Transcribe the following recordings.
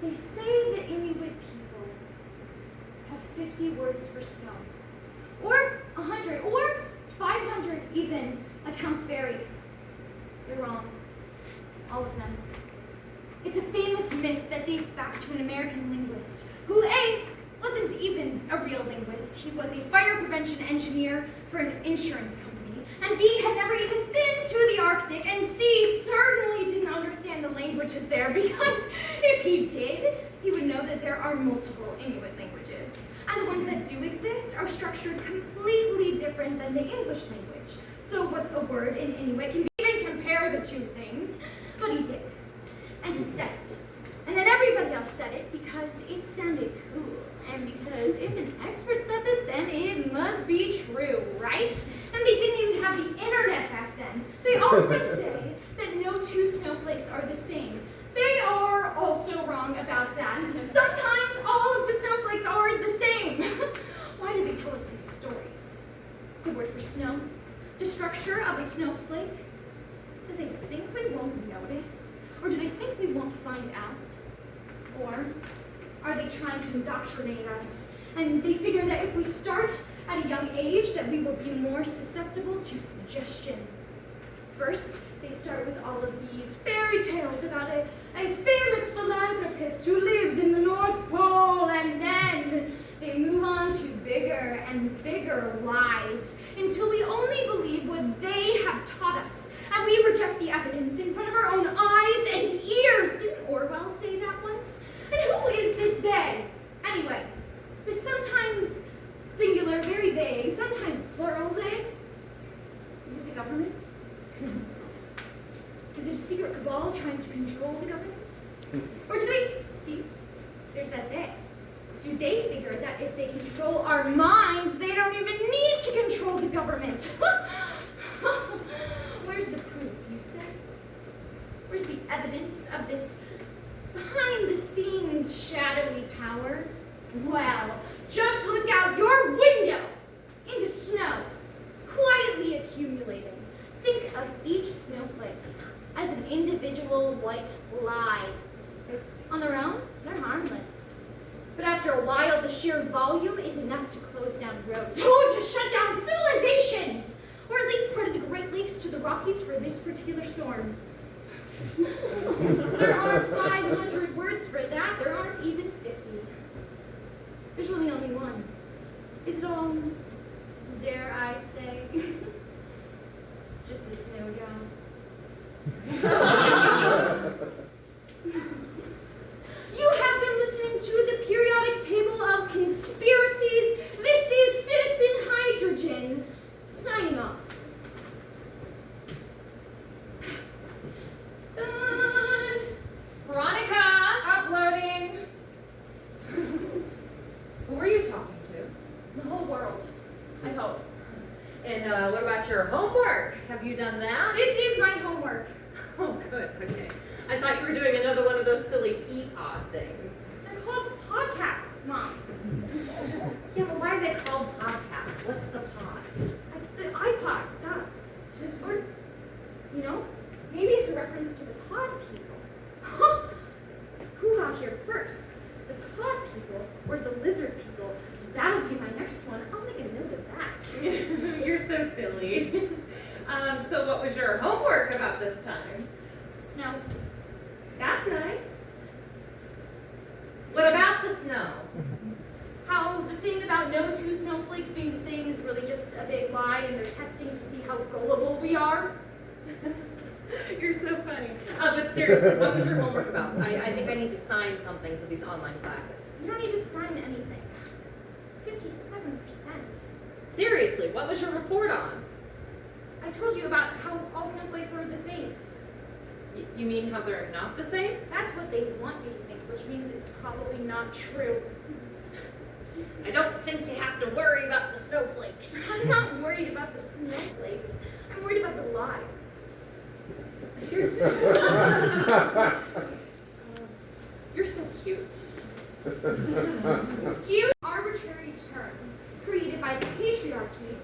They say that Inuit people have 50 words for snow, or 100, or 500 even. Accounts vary. They're wrong. All of them. It's a famous myth that dates back to an American linguist who, A, wasn't even a real linguist. He was a fire prevention engineer for an insurance company, and B, had never even been to the Arctic, and C, certainly didn't understand the languages there, because if he did, he would know that there are multiple Inuit languages. And the ones that do exist are structured completely different than the English language. So what's a word in Inuit can even compare the two things, but he did. And he said it. And then everybody else said it because it sounded cool. And because if an expert says it, then it must be true, right? And they didn't even have the internet back then. They also say that no two snowflakes are the same. They are also wrong about that. Sometimes all of the snowflakes are the same. Why do they tell us these stories? The word for snow, the structure of a snowflake. Do they think we won't notice? Or do they think we won't find out? Or are they trying to indoctrinate us? And they figure that if we start at a young age, that we will be more susceptible to suggestion. First, they start with all of these fairy tales about a famous philanthropist who lives in the North Pole, and then they move on to bigger and bigger lies until we only believe what they have taught us, and we reject the evidence in front of our own eyes and ears. Didn't Orwell say that once? And who is this they? Anyway, the sometimes singular, very vague, sometimes plural they. Is it the government? Is it a secret cabal trying to control the government? Or do they, see, there's that they. Do they figure that if they control our minds, they don't even need to control the government? Where's the proof, you say? Where's the evidence of this behind-the-scenes shadowy power? Well, just look out your window in the snow, quietly accumulating. Think of each snowflake as an individual white lie. On their own, they're harmless. But after a while, the sheer volume is enough to close down roads. Oh, to shut down civilizations! Or at least part of the Great Lakes to the Rockies for this particular storm. There aren't 500 words for that. There aren't even 50. There's really only one. Is it all, dare I say, just a snow job? You have been listening to the periodic table of conspiracies. This is Citizen Hydrogen, signing off. Done. Veronica! Uploading. Who are you talking to? The whole world, I hope. And what about your homework? Have you done that? This is my homework. Oh, good, okay. I thought you were doing another one of those silly pea-pod things. They're called podcasts, Mom. Yeah, but why are they called podcasts? What's the pod? The iPod, that. Or, you know, maybe it's a reference to the pod people. Who got here first? The pod people or the lizard people? That'll be my next one. I'll make a note of that. You're so silly. So what was your homework about this time? Snow. That's nice. What about the snow? How the thing about no two snowflakes being the same is really just a big lie, and they're testing to see how gullible we are. You're so funny. But seriously, what was your homework about? I think I need to sign something for these online classes. You don't need to sign anything. 57%. Seriously, what was your report on? I told you about how all snowflakes are the same. You mean how they're not the same? That's what they want you to think, which means it's probably not true. I don't think you have to worry about the snowflakes. I'm not worried about the snowflakes. I'm worried about the lies. You're so cute. Cute, arbitrary term created by the patriarchy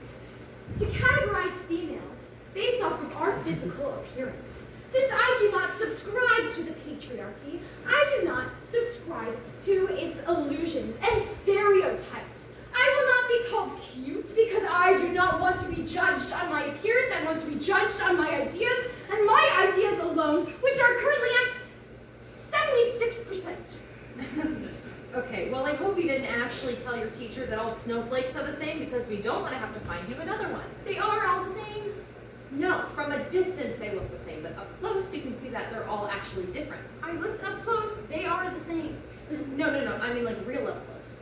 to categorize females based off of our physical appearance. Since I do not subscribe to the patriarchy, I do not subscribe to its illusions and stereotypes. I will not be called cute because I do not want to be judged on my appearance. I want to be judged on my ideas, and my ideas alone, which are currently at 76%. Okay, well, I hope you didn't actually tell your teacher that all snowflakes are the same, because we don't want to have to find you another one. They are all the same. No, from a distance they look the same, but up close you can see that they're all actually different. I looked up close. They are the same. No, I mean like real up close.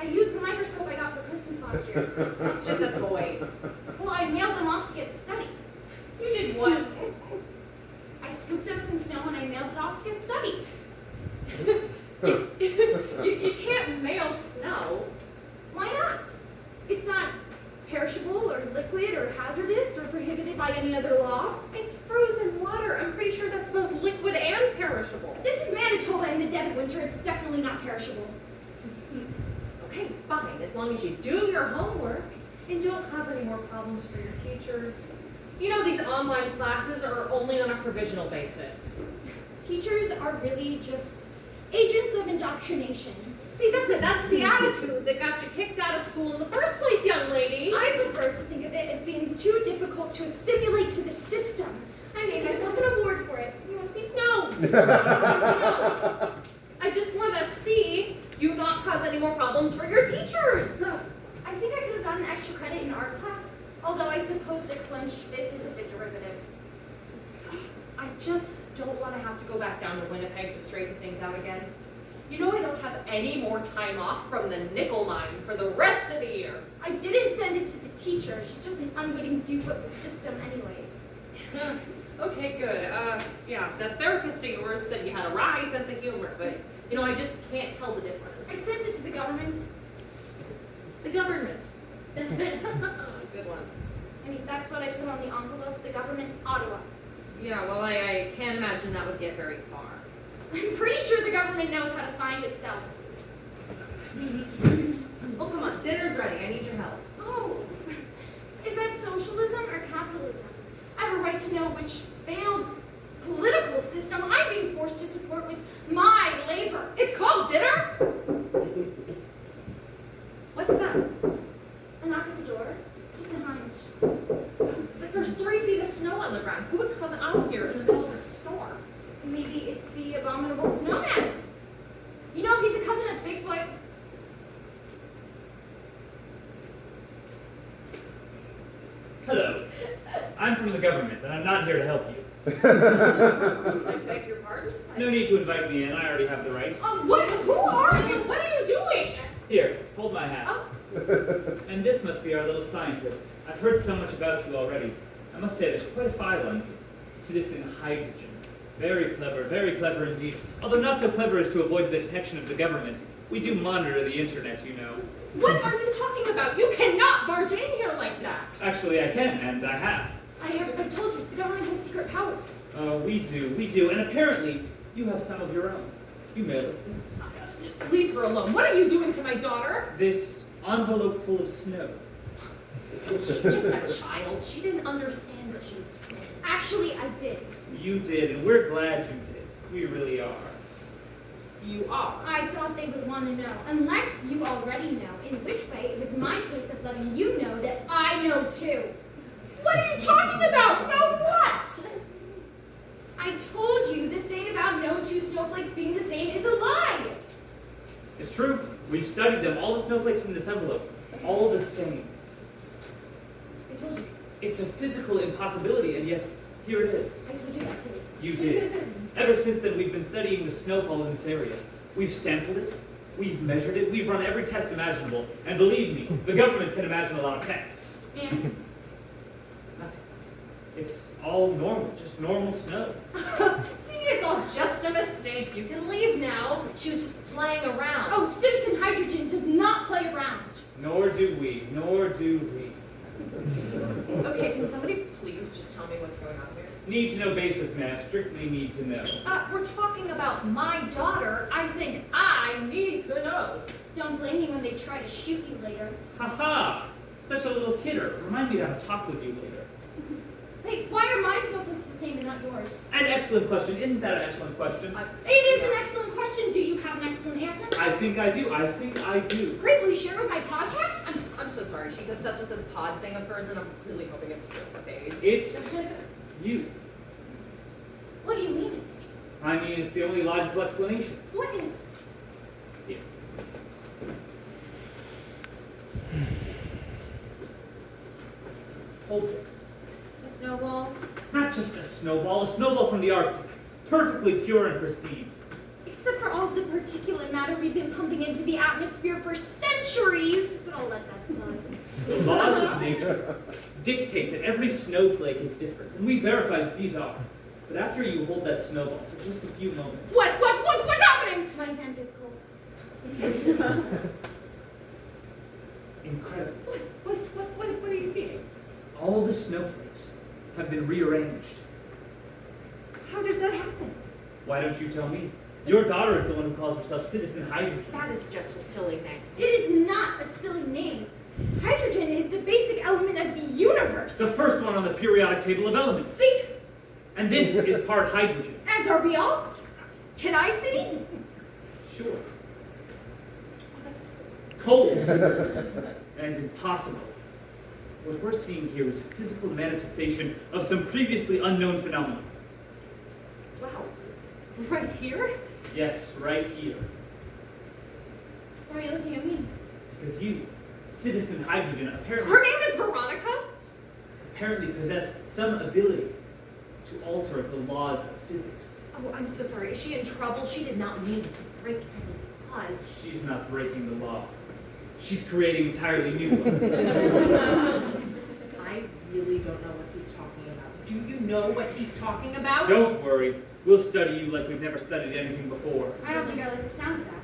I used the microscope I got for Christmas last year. It's just a toy. Well, I mailed them off to get studied. You did what? I scooped up some snow and I mailed it off to get studied. You can't mail snow. Why not? It's not perishable or liquid or hazardous or prohibited by any other law. It's frozen water. I'm pretty sure that's both liquid and perishable. This is Manitoba in the dead of winter. It's definitely not perishable. Okay, fine, as long as you do your homework and don't cause any more problems for your teachers. You know, these online classes are only on a provisional basis. Teachers are really just agents of indoctrination. See, that's it. That's the attitude that got you kicked out of school in the first place, young lady. I prefer to think of it as being too difficult to assimilate to the system. I made myself an award for it. You want to see? No. No. I just want to see you not cause any more problems for your teachers. I think I could have gotten extra credit in art class, although I suppose a clenched fist is a bit derivative. I just don't want to have to go back down to Winnipeg to straighten things out again. You know I don't have any more time off from the nickel mine for the rest of the year. I didn't send it to the teacher. She's just an unwitting dupe of the system anyways. Okay, good. Yeah, that therapist of yours said you had a wry sense of humor, but, you know, I just can't tell the difference. I sent it to the government. The government. Good one. I mean, that's what I put on the envelope, the government, Ottawa. Yeah, well, I can't imagine that would get very far. I'm pretty sure the government knows how to find itself. Oh, come on, dinner's ready. I need your help. Oh, is that socialism or capitalism? I have a right to know which failed political system I'm being forced to support with my labor. It's called dinner? What's that? A knock at the door. Just a hunch. But there's 3 feet of snow on the ground. Who would come out here in the middle of a storm? Maybe it's the abominable snowman. You know, he's a cousin of Bigfoot. Hello. I'm from the government, and I'm not here to help you. I beg your pardon? No need to invite me in. I already have the right. What? Who are you? What are you doing? Here, hold my hat. Oh. And this must be our little scientist. I've heard so much about you already. I must say there's quite a file on you. Citizen Hydrogen. Very clever indeed. Although not so clever as to avoid the detection of the government. We do monitor the internet, you know. What are you talking about? You cannot barge in here like that. Actually, I can, and I have. I told you, the government has secret powers. Oh, we do. And apparently, you have some of your own. You mailed us this. Leave her alone. What are you doing to my daughter? This envelope full of snow. She's just a child. She didn't understand what she was doing. Actually, I did. You did, and we're glad you did. We really are. You are. I thought they would want to know, unless you already know, in which way it was my case of letting you know that I know too. What are you talking about? Know what? I told you the thing about no two snowflakes being the same is a lie. It's true. We've studied them. All the snowflakes in this envelope. All the same. I told you. It's a physical impossibility, and yet Here it is. I told you that too. You did. Ever since then, we've been studying the snowfall in this area. We've sampled it, we've measured it, we've run every test imaginable, and believe me, the government can imagine a lot of tests. And? Nothing. It's all normal, just normal snow. See, it's all just a mistake. You can leave now. She was just playing around. Oh, Citizen Hydrogen does not play around. Nor do we, nor do we. Okay, can somebody please just tell me what's going on here? Need to know basis, ma'am. Strictly need to know. We're talking about my daughter. I think I need to know. Don't blame me when they try to shoot you later. Haha! Such a little kidder. Remind me to have a talk with you later. Hey, why are my snowflakes the same and not yours? An excellent question. Isn't that an excellent question? It is an excellent question. Do you have an excellent answer? I think I do. I think I do. Great, will you share with my podcast? I'm so sorry. She's obsessed with this pod thing of hers, and I'm really hoping it's just a phase. It's you. What do you mean it's me? I mean, it's the only logical explanation. What is? Yeah. Hold this. A snowball? Not just a snowball from the Arctic. Perfectly pure and pristine. Except for all the particulate matter we've been pumping into the atmosphere for centuries. But I'll let that slide. The laws of nature dictate that every snowflake is different, and we verify that these are. But after you hold that snowball for just a few moments, What's happening? My hand gets cold. incredible. What are you seeing? All the snowflakes have been rearranged. How does that happen? Why don't you tell me? Your daughter is the one who calls herself Citizen Hydrogen. That is just a silly name. It is not a silly name. Hydrogen is the basic element of the universe. The first one on the periodic table of elements. See? And this is part hydrogen. As are we all. Can I see? Sure. Cold and impossible. What we're seeing here is a physical manifestation of some previously unknown phenomenon. Wow. Right here? Yes, right here. Why are you looking at me? Because you, Citizen Hydrogen, Her name is Veronica? apparently possess some ability to alter the laws of physics. Oh, I'm so sorry. Is she in trouble? She did not mean to break any laws. She's not breaking the law. She's creating entirely new ones. I really don't know what he's talking about. Do you know what he's talking about? Don't worry. We'll study you like we've never studied anything before. I don't think I like the sound of that.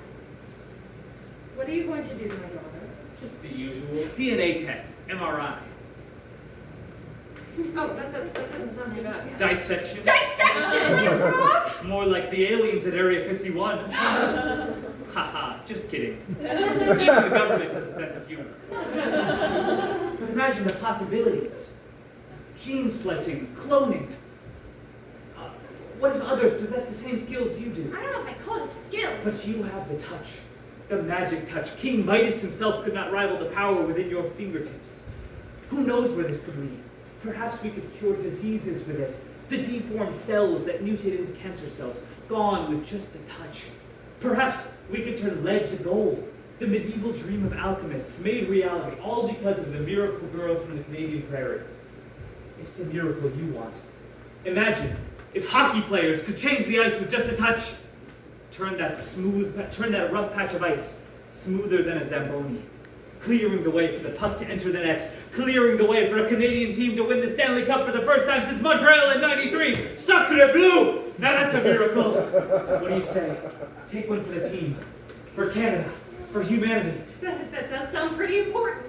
What are you going to do to my daughter? Just the usual. DNA tests, MRI, Oh, that doesn't sound too bad. dissection. Dissection! Like a frog? More like the aliens at Area 51. Haha, just kidding. Even the government has a sense of humor. But imagine the possibilities. Gene splicing, cloning. What if others possess the same skills you do? I don't know if I call it a skill. But you have the touch. The magic touch. King Midas himself could not rival the power within your fingertips. Who knows where this could lead? Perhaps we could cure diseases with it. The deformed cells that mutate into cancer cells, gone with just a touch. Perhaps we could turn lead to gold. The medieval dream of alchemists made reality, all because of the miracle girl from the Canadian prairie. If it's a miracle you want, imagine if hockey players could change the ice with just a touch. Turn that rough patch of ice smoother than a Zamboni. Clearing the way for the puck to enter the net. Clearing the way for a Canadian team to win the Stanley Cup for the first time since Montreal in '93. Sacre bleu! Now that's a miracle. What do you say? Take one for the team. For Canada. For humanity. That does sound pretty important.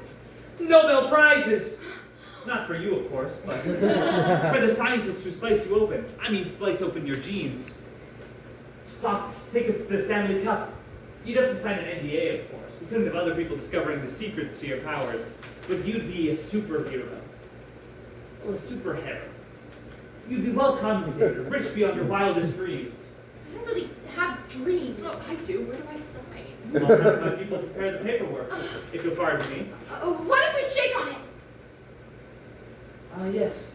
Nobel Prizes! Not for you, of course, but for the scientists who slice you open. I mean, splice open your genes. Stocks, tickets to the Stanley Cup. You'd have to sign an NDA, of course. We couldn't have other people discovering the secrets to your powers. But you'd be a superhero. Well, a superhero. You'd be well compensated, rich beyond your wildest dreams. I don't really have dreams. Oh, I do. Where do I sign? I'll have my people prepare the paperwork, if you'll pardon me. What if we shake on it? Ah, yes.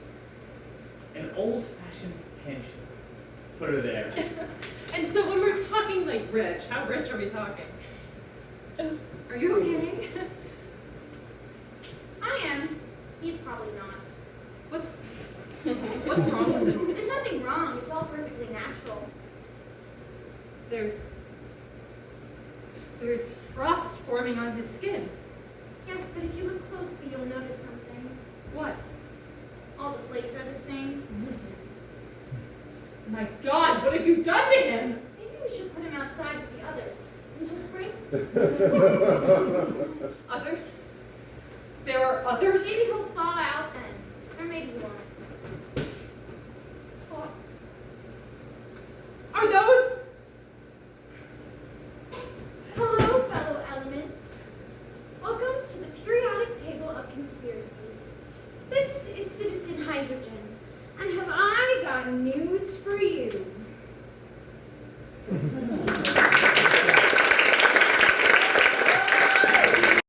An old-fashioned handshake. Put her there. And so when we're talking like rich, how rich are we talking? Are you okay? I am. He's probably not. What's What's wrong with him? There's nothing wrong. It's all perfectly natural. There's frost forming on his skin. Yes, but if you look closely, you'll notice something. What? All the flakes are the same. My God, what have you done to him? Maybe we should put him outside with the others until spring. Others? There are others? Maybe he'll thaw out then. Or maybe he won't. Are those? Hello, fellow elements. Welcome to the periodic table of conspiracies. This is Citizen Hydrogen, and have I got news for you.